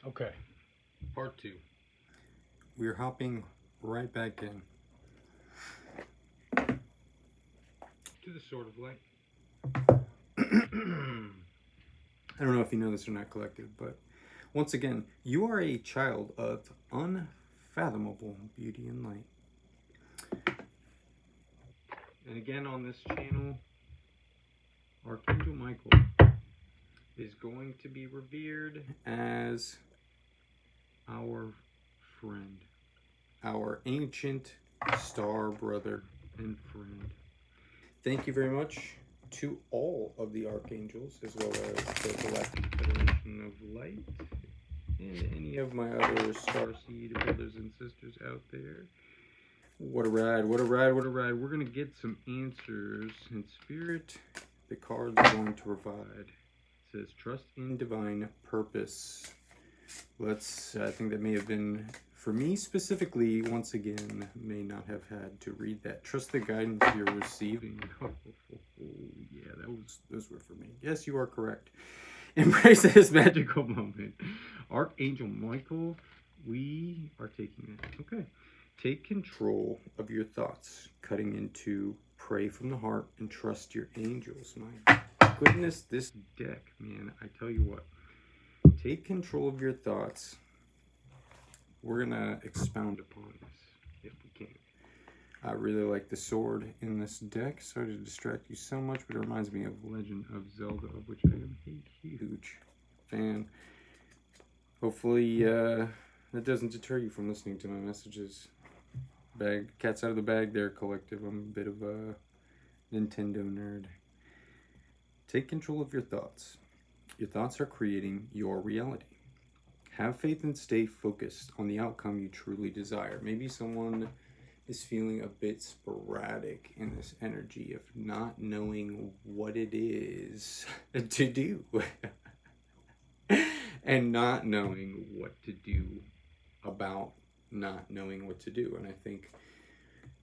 Okay, part two. We're hopping right back in. To the Sword of Light. I don't know if you know this or not, Collective, but once again, you are a child of unfathomable beauty and light. And again on this channel, Archangel Michael is going to be revered As our friend our ancient star brother. and friend. Thank you very much to all of the archangels, as well as the Galactic Federation of Light and any of my other starseed brothers and sisters out there. What a ride, what a ride, what a ride. We're going to get some answers in spirit. The cards are going to provide. It says, trust in divine purpose. I think that may have been, for me specifically, once again, may not have had to read that. Trust the guidance you're receiving. Yeah, those were for me. Yes, you are correct. Embrace this magical moment. Archangel Michael, we are taking it. Okay. Take control of your thoughts, cutting into pray from the heart and trust your angels. My goodness, this deck, man, I tell you what. Take control of your thoughts. We're going to expound upon this if we can. I really like the sword in this deck. Sorry to distract you so much, but it reminds me of Legend of Zelda, of which I am a huge fan. Hopefully that doesn't deter you from listening to my messages. Cat's out of the bag there, Collective. I'm a bit of a Nintendo nerd. Take control of your thoughts. Your thoughts are creating your reality. Have faith and stay focused on the outcome you truly desire. Maybe someone is feeling a bit sporadic in this energy of not knowing what it is to do and not knowing what to do about not knowing what to do. And I think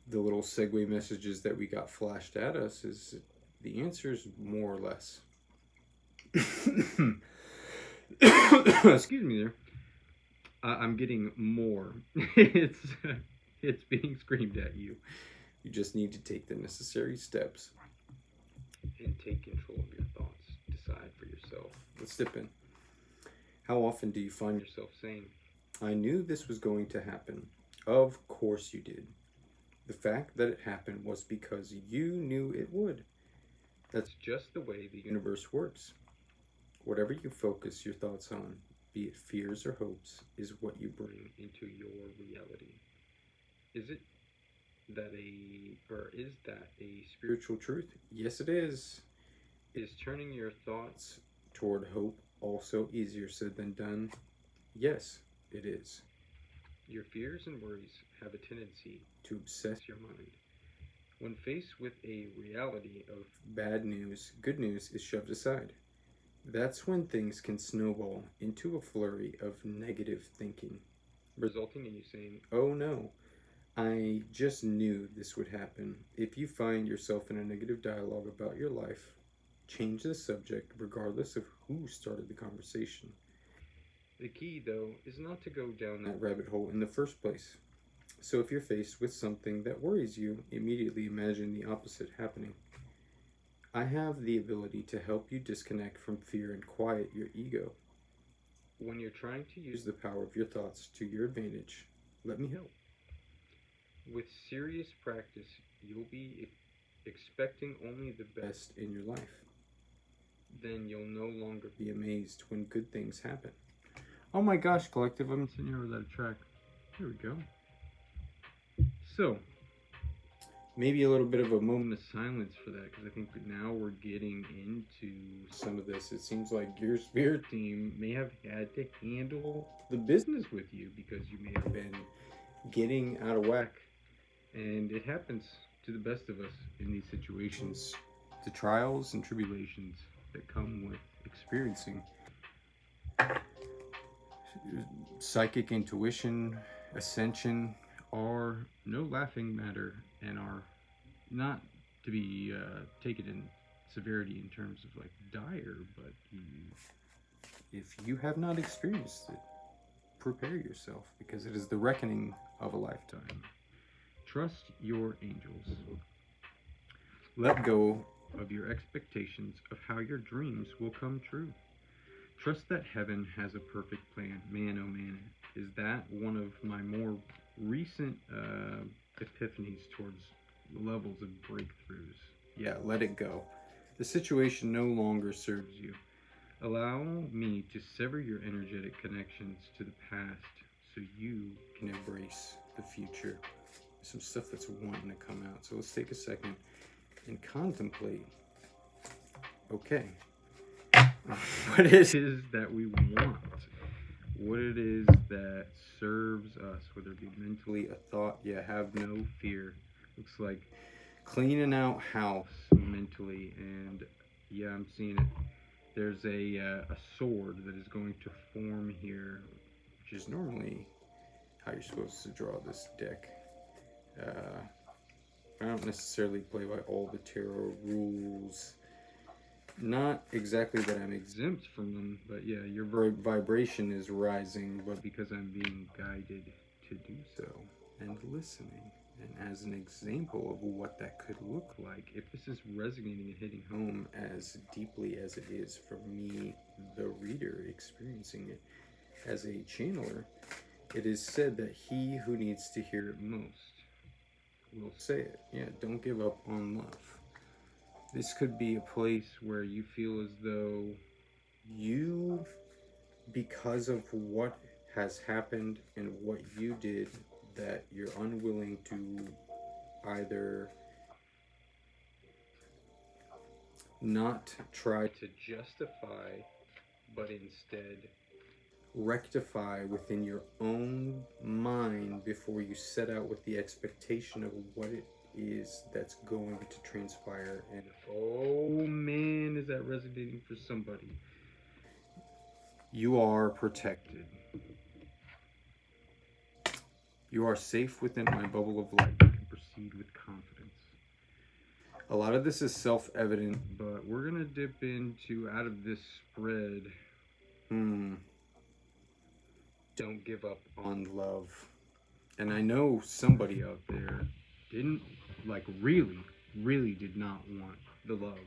the little segue messages that we got flashed at us is the answer is more or less. Excuse me there. I'm getting more. It's being screamed at you. You just need to take the necessary steps and take control of your thoughts. Decide for yourself. Let's dip in. How often do you find yourself saying, I knew this was going to happen? Of course you did. The fact that it happened was because you knew it would. That's just the way the universe works. Whatever you focus your thoughts on, be it fears or hopes, is what you bring into your reality. Is that a spiritual truth? Yes, it is. Is turning your thoughts toward hope also easier said than done? Yes, it is. Your fears and worries have a tendency to obsess your mind. When faced with a reality of bad news, good news is shoved aside. That's when things can snowball into a flurry of negative thinking, resulting in you saying, oh no, I just knew this would happen. If you find yourself in a negative dialogue about your life, change the subject regardless of who started the conversation. The key, though, is not to go down that rabbit hole in the first place. So if you're faced with something that worries you, immediately imagine the opposite happening. I have the ability to help you disconnect from fear and quiet your ego. When you're trying to use the power of your thoughts to your advantage, let me help. With serious practice, you'll be expecting only the best in your life. Then you'll no longer be amazed when good things happen. Oh my gosh, Collective, I'm sitting here without a track. Here we go. So, maybe a little bit of a moment of silence for that, because I think now we're getting into some of this. It seems like your spirit team may have had to handle the business with you because you may have been getting out of whack. And it happens to the best of us in these situations. The trials and tribulations that come with experiencing psychic intuition, ascension, are no laughing matter and are not to be taken in severity in terms of like dire, but if you have not experienced it, prepare yourself, because it is the reckoning of a lifetime. Trust your angels. Let go of your expectations of how your dreams will come true. Trust that heaven has a perfect plan. Man, oh man, is that one of my more recent epiphanies towards levels of breakthroughs. Yeah, let it go. The situation no longer serves you. Allow me to sever your energetic connections to the past so you can embrace the future. Some stuff that's wanting to come out. So let's take a second and contemplate. Okay. What it is that we want. What it is that serves us, whether it be mentally a thought, yeah, have no fear. Looks like cleaning out house mentally, and yeah, I'm seeing it. There's a sword that is going to form here, which is normally how you're supposed to draw this deck. I don't necessarily play by all the tarot rules. Not exactly that I'm exempt from them, but yeah, your vibration is rising, but because I'm being guided to do so and listening. And as an example of what that could look like, if this is resonating and hitting home as deeply as it is for me, the reader, experiencing it as a channeler, it is said that he who needs to hear it most will say it. Yeah, don't give up on love. This could be a place where you feel as though you, because of what has happened and what you did, that you're unwilling to either not try to justify, but instead rectify within your own mind before you set out with the expectation of what it is that's going to transpire. And oh man, is that resonating for somebody? You are protected. You are safe within my bubble of light. You can proceed with confidence. A lot of this is self-evident, but we're gonna dip into out of this spread. Don't give up on love. And I know somebody out there didn't, like, really did not want the love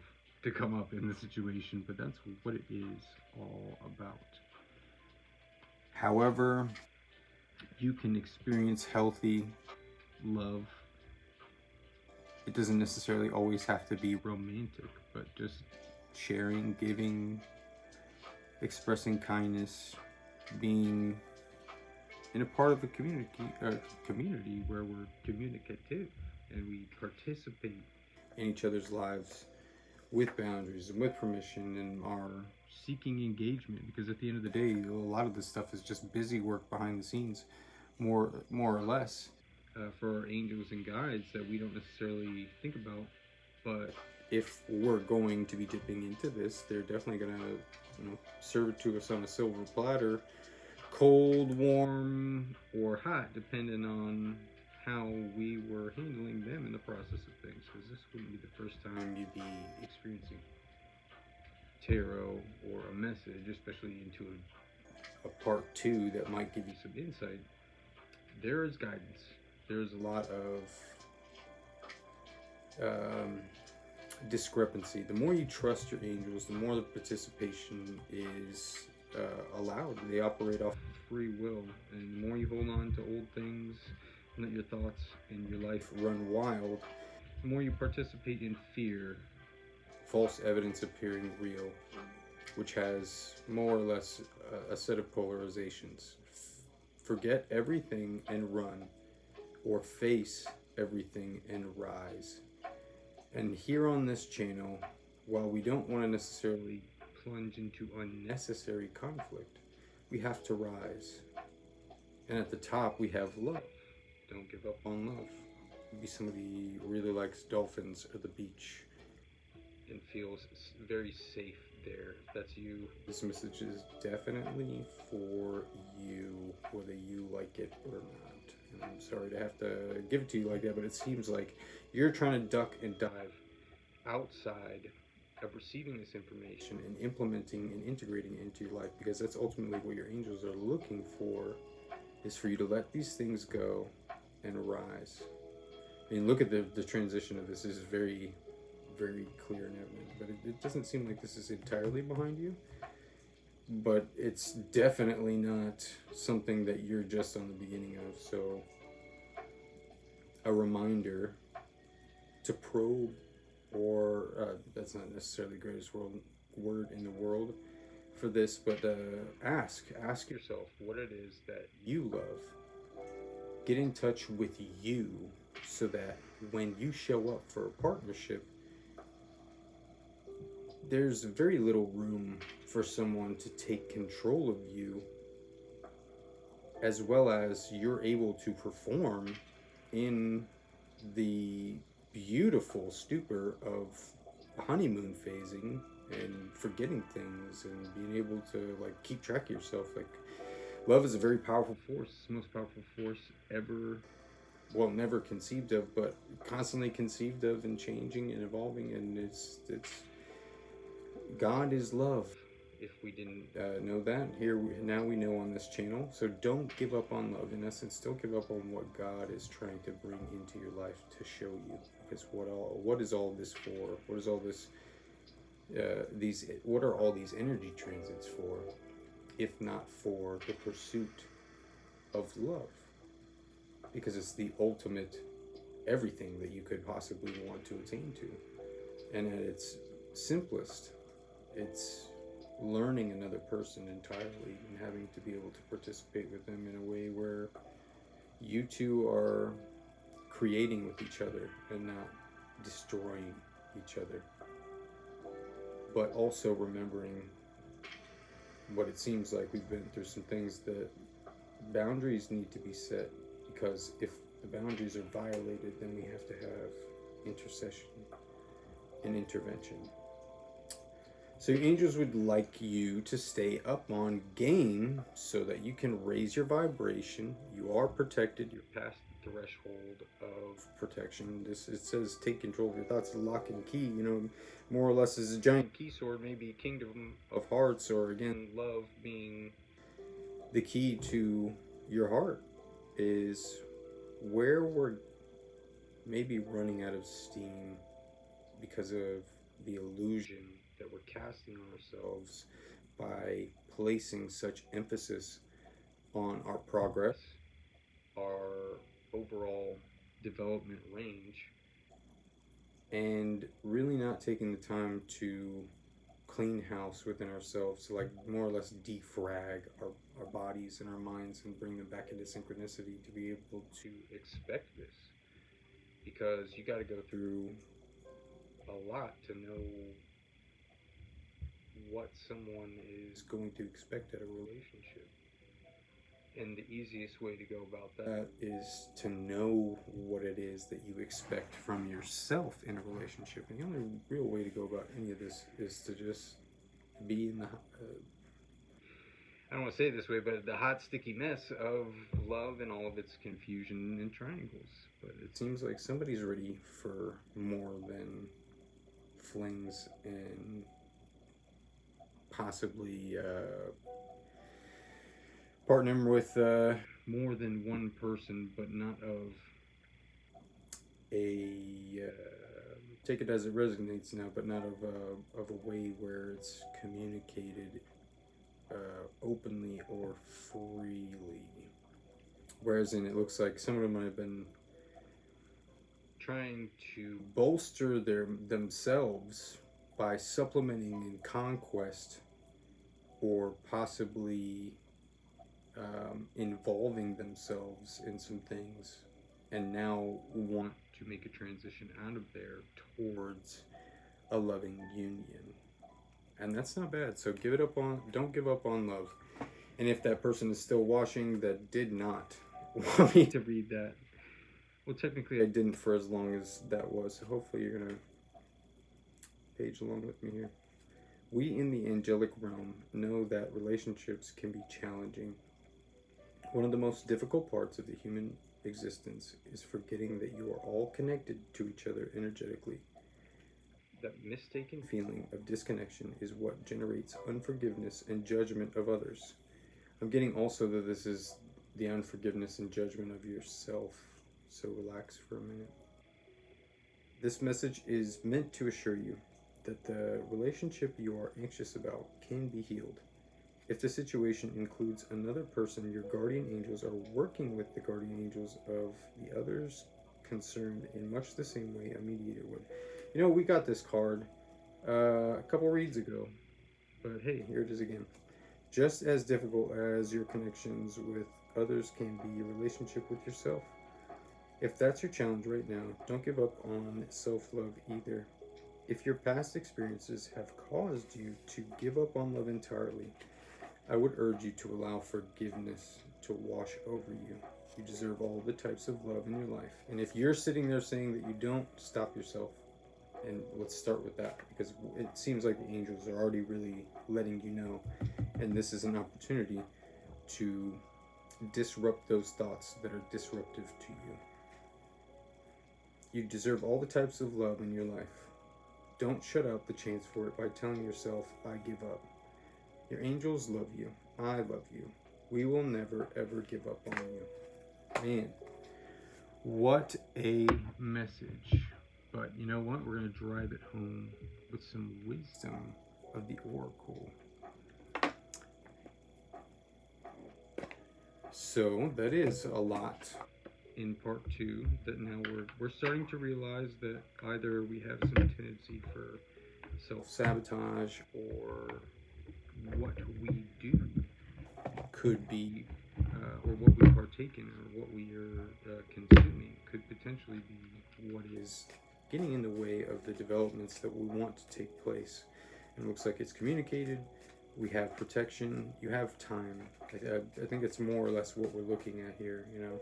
to come up in the situation, but that's what it is all about. However, you can experience healthy love. It doesn't necessarily always have to be romantic, but just sharing, giving, expressing kindness, being in a part of a community where we're communicative and we participate in each other's lives with boundaries and with permission and are seeking engagement, because at the end of the day, a lot of this stuff is just busy work behind the scenes, more or less, for our angels and guides that we don't necessarily think about. But if we're going to be dipping into this, they're definitely going to serve it to us on a silver platter, cold, warm, or hot, depending on how we were handling them in the process of things, because this wouldn't be the first time you'd be experiencing tarot or a message, especially into a part 2 that might give you some insight. There is guidance. There's a lot of discrepancy. The more you trust your angels, the more the participation is allowed. They operate off free will, and the more you hold on to old things, let your thoughts and your life run wild, the more you participate in fear, false evidence appearing real, which has more or less a set of polarizations. Forget everything and run, or face everything and rise. And here on this channel, while we don't want to necessarily plunge into unnecessary conflict, we have to rise. And at the top, we have love. Don't give up on love. Maybe somebody really likes dolphins or the beach and feels very safe there. That's you. This message is definitely for you, whether you like it or not. And I'm sorry to have to give it to you like that, but it seems like you're trying to duck and dive outside of receiving this information and implementing and integrating it into your life, because that's ultimately what your angels are looking for, is for you to let these things go and rise. I mean, look at the transition of this. This is very, very clear and evident, but it doesn't seem like this is entirely behind you. But it's definitely not something that you're just on the beginning of. So, a reminder to probe, or that's not necessarily the greatest word in the world for this, but ask yourself what it is that you love. Get in touch with you, so that when you show up for a partnership, there's very little room for someone to take control of you, as well as you're able to perform in the beautiful stupor of honeymoon phasing and forgetting things and being able to like keep track of yourself. Like, love is a very powerful force. It's the most powerful force ever, well, never conceived of, but constantly conceived of and changing and evolving. And it's God is love. If we didn't know that, now we know on this channel. So don't give up on love. In essence, don't give up on what God is trying to bring into your life to show you. Because what is all this for? What is all this? What are all these energy transits for, if not for the pursuit of love? Because it's the ultimate everything that you could possibly want to attain to, and at its simplest, it's learning another person entirely and having to be able to participate with them in a way where you two are creating with each other and not destroying each other, but also remembering what it seems like we've been through some things, that boundaries need to be set, because if the boundaries are violated, then we have to have intercession and intervention. So your angels would like you to stay up on game so that you can raise your vibration. You are protected. You're past the threshold of protection. It says take control of your thoughts, lock and key. You know, more or less is a giant key sword, maybe Kingdom of Hearts, or again, love being the key to your heart, is where we're maybe running out of steam because of the illusion that we're casting on ourselves by placing such emphasis on our progress, our overall development range, and really not taking the time to clean house within ourselves, to like more or less defrag our bodies and our minds and bring them back into synchronicity to be able to expect this. Because you got to go through a lot to know what someone is going to expect out of a relationship. And the easiest way to go about that is to know what it is that you expect from yourself in a relationship. And the only real way to go about any of this is to just be in the I don't want to say it this way, but the hot, sticky mess of love and all of its confusion and triangles. But it seems like somebody's ready for more than flings and possibly partner with more than one person, but not of a take it as it resonates now, but not of a way where it's communicated openly or freely. Whereas it looks like some of them might have been trying to bolster themselves by supplementing in conquest, or possibly involving themselves in some things, and now want to make a transition out of there towards a loving union. And that's not bad. So don't give up on love. And if that person is still watching that did not want me to read that, well, technically I didn't for as long as that was. So hopefully you're gonna page along with me here. We in the angelic realm know that relationships can be challenging. One of the most difficult parts of the human existence is forgetting that you are all connected to each other energetically. That mistaken feeling of disconnection is what generates unforgiveness and judgment of others. I'm getting also that this is the unforgiveness and judgment of yourself. So relax for a minute. This message is meant to assure you that the relationship you are anxious about can be healed. If the situation includes another person, your guardian angels are working with the guardian angels of the others concerned in much the same way a mediator would. You know, we got this card a couple reads ago, but hey, here it is again. Just as difficult as your connections with others can be, your relationship with yourself. If that's your challenge right now, don't give up on self love either. If your past experiences have caused you to give up on love entirely, I would urge you to allow forgiveness to wash over you. You deserve all the types of love in your life. And if you're sitting there saying that you don't, stop yourself. And let's start with that, because it seems like the angels are already really letting you know. And this is an opportunity to disrupt those thoughts that are disruptive to you. You deserve all the types of love in your life. Don't shut out the chance for it by telling yourself, I give up. Your angels love you. I love you. We will never, ever give up on you. Man, what a message. But you know what? We're going to drive it home with some wisdom of the oracle. So that is a lot in part 2 that now we're starting to realize that either we have some tendency for self-sabotage, or what we do could be or what we partake in, or what we are consuming could potentially be what is getting in the way of the developments that we want to take place. And it looks like it's communicated. We have protection. You have time. I think it's more or less what we're looking at here, you know,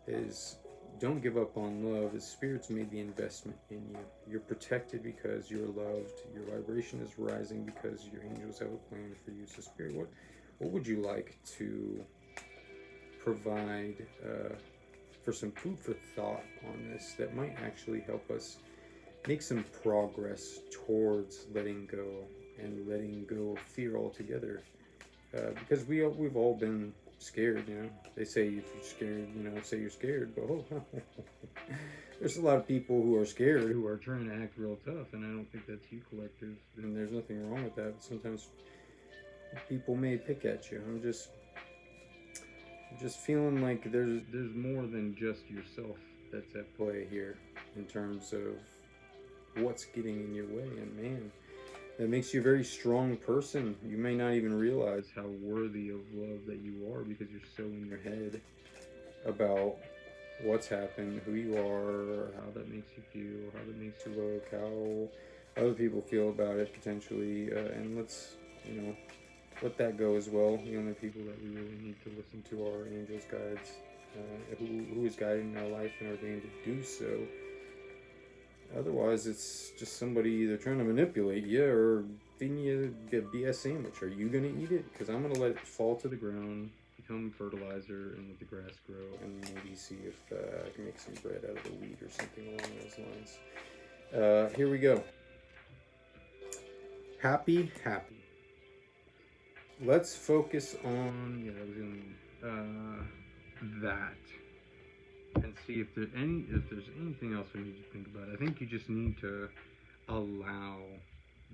is don't give up on love. As spirits made the investment in you. You're protected because you're loved. Your vibration is rising because your angels have a plan for you. So Spirit, what would you like to provide for some food for thought on this that might actually help us make some progress towards letting go and letting go of fear altogether? Because we've all been scared, you know. They say if you're scared, you know, say you're scared. But there's a lot of people who are scared who are trying to act real tough, and I don't think that's you, collective. And there's nothing wrong with that. Sometimes people may pick at you. I'm just feeling like there's more than just yourself that's at play here in terms of what's getting in your way. And man, that makes you a very strong person. You may not even realize how worthy of love that you are because you're so in your head about what's happened, who you are, how that makes you feel, how that makes you look, how other people feel about it potentially. And let's, you know, let that go as well. The only people that we really need to listen to are angels, guides, who is guiding our life and ordained to do so. Otherwise, it's just somebody either trying to manipulate you or feeding you a BS sandwich. Are you going to eat it? Because I'm going to let it fall to the ground, become fertilizer, and let the grass grow, and maybe see if I can make some bread out of the wheat or something along those lines. Here we go. Happy. Let's focus on that, and see if there's anything else we need to think about. I think you just need to allow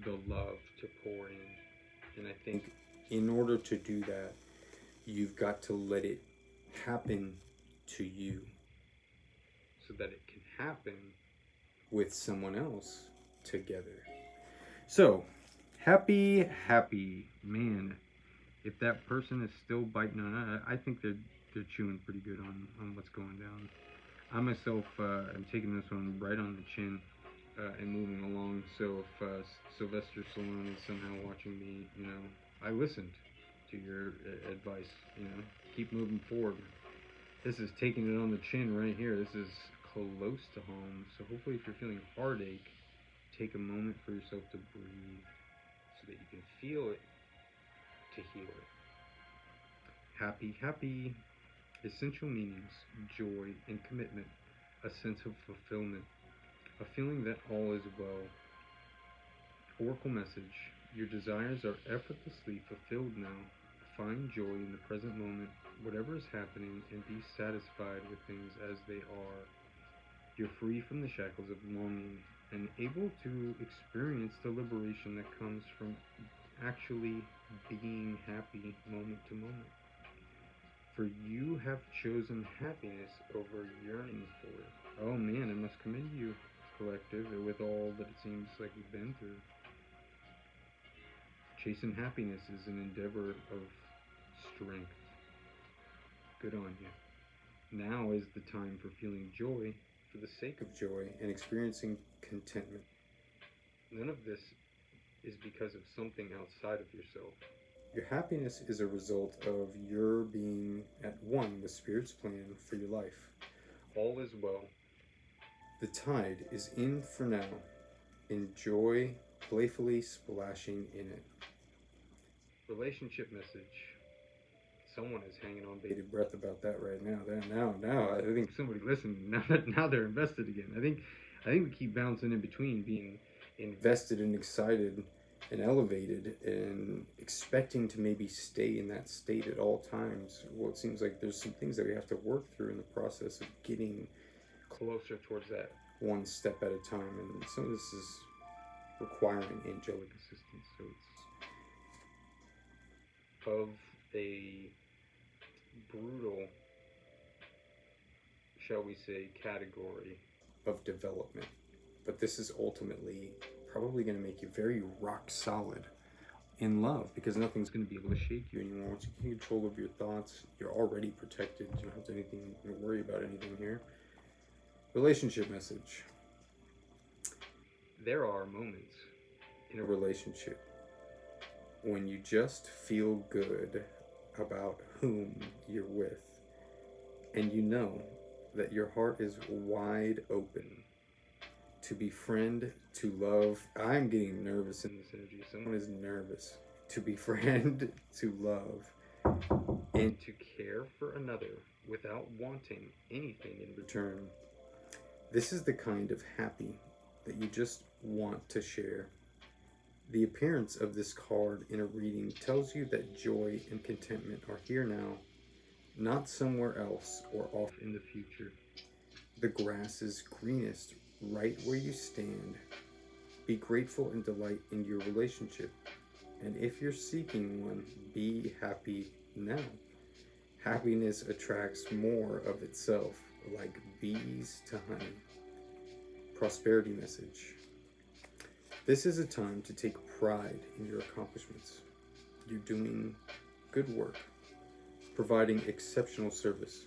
the love to pour in, and I think in order to do that, you've got to let it happen to you, so that it can happen with someone else together. So, happy, man. If that person is still biting on it, I think they're chewing pretty good on what's going down. I myself am taking this one right on the chin and moving along. So if Sylvester Stallone is somehow watching me, you know, I listened to your advice. You know, keep moving forward. This is taking it on the chin right here. This is close to home. So hopefully, if you're feeling heartache, take a moment for yourself to breathe, so that you can feel it to heal it. Happy. Essential meanings: joy and commitment, a sense of fulfillment, a feeling that all is well, Oracle message. Your desires are effortlessly fulfilled now. Find joy in the present moment, whatever is happening, and be satisfied with things as they are. You're free from the shackles of longing and able to experience the liberation that comes from actually being happy moment to moment. For you have chosen happiness over yearning for it. Oh man, I must commend you, collective, with all that it seems like we've been through. Chasing happiness is an endeavor of strength. Good on you. Now is the time for feeling joy for the sake of joy and experiencing contentment. None of this is because of something outside of yourself. Your happiness is a result of your being at one with Spirit's plan for your life. All is well. The tide is in for now. Enjoy playfully splashing in it. Relationship message. Someone is hanging on bated breath about that right now. Now, I think somebody listened. Now they're invested again. I think we keep bouncing in between being invested and excited and elevated and expecting to maybe stay in that state at all times. Well, it seems like there's some things that we have to work through in the process of getting closer towards that one step at a time, and some of this is requiring angelic assistance. So it's of a brutal, shall we say, category of development. But this is ultimately probably going to make you very rock solid in love, because nothing's going to be able to shake you anymore. Once you get control of your thoughts, you're already protected. You don't have to worry about anything here. Relationship message. There are moments in a relationship when you just feel good about whom you're with, and you know that your heart is wide open to befriend, to love. I'm getting nervous in this energy. Someone is nervous. To befriend, to love, and to care for another without wanting anything in return. This is the kind of happy that you just want to share. The appearance of this card in a reading tells you that joy and contentment are here now, not somewhere else or off in the future. The grass is greenest right where you stand. Be grateful and delight in your relationship. And if you're seeking one, be happy now. Happiness attracts more of itself, like bees to honey. Prosperity message. This is a time to take pride in your accomplishments. You're doing good work, providing exceptional service,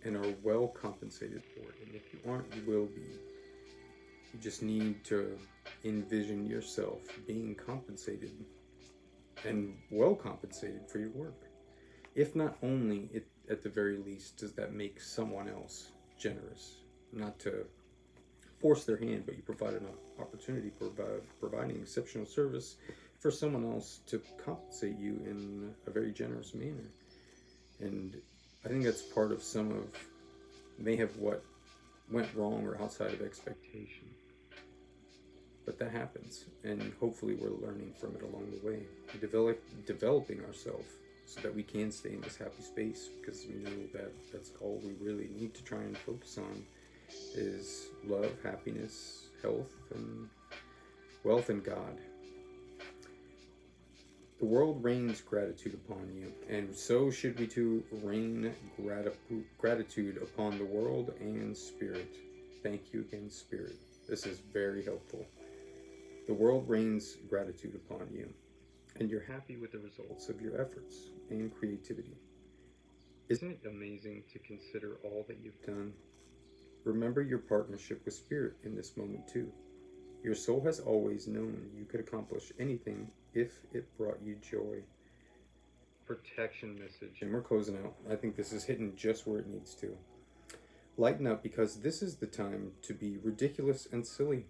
and are well compensated for it. And if you aren't, you will be. You just need to envision yourself being compensated and well compensated for your work. If not only, at the very least, does that make someone else generous? Not to force their hand, but you provide an opportunity for providing exceptional service for someone else to compensate you in a very generous manner. And I think that's part of some of may have what went wrong or outside of expectation. But that happens, and hopefully we're learning from it along the way, developing ourselves so that we can stay in this happy space, because we know that that's all we really need to try and focus on is love, happiness, health, and wealth, and God. The world rains gratitude upon you, and so should we too rain gratitude upon the world and Spirit. Thank you again, Spirit. This is very helpful. The world rains gratitude upon you, and you're happy with the results of your efforts and creativity. Isn't it amazing to consider all that you've done? Remember your partnership with Spirit in this moment too. Your soul has always known you could accomplish anything if it brought you joy. Protection message. And we're closing out. I think this is hitting just where it needs to. Lighten up, because this is the time to be ridiculous and silly.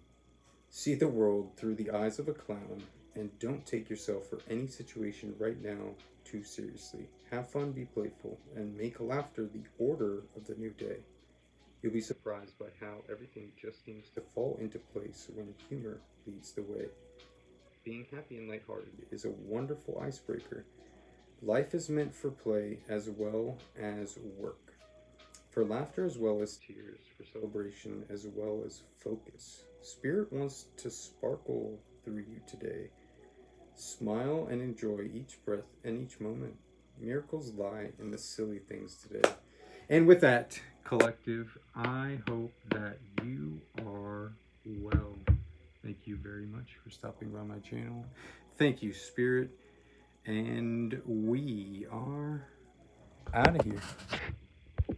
See the world through the eyes of a clown, and don't take yourself or any situation right now too seriously. Have fun, be playful, and make laughter the order of the new day. You'll be surprised by how everything just seems to fall into place when humor leads the way. being happy and lighthearted is a wonderful icebreaker. Life is meant for play as well as work, for laughter as well as tears, for celebration as well as focus. Spirit wants to sparkle through you today. Smile and enjoy each breath and each moment. Miracles lie in the silly things today. And with that, collective, I hope that you are well. Thank you very much for stopping by my channel. Thank you, Spirit. And we are out of here.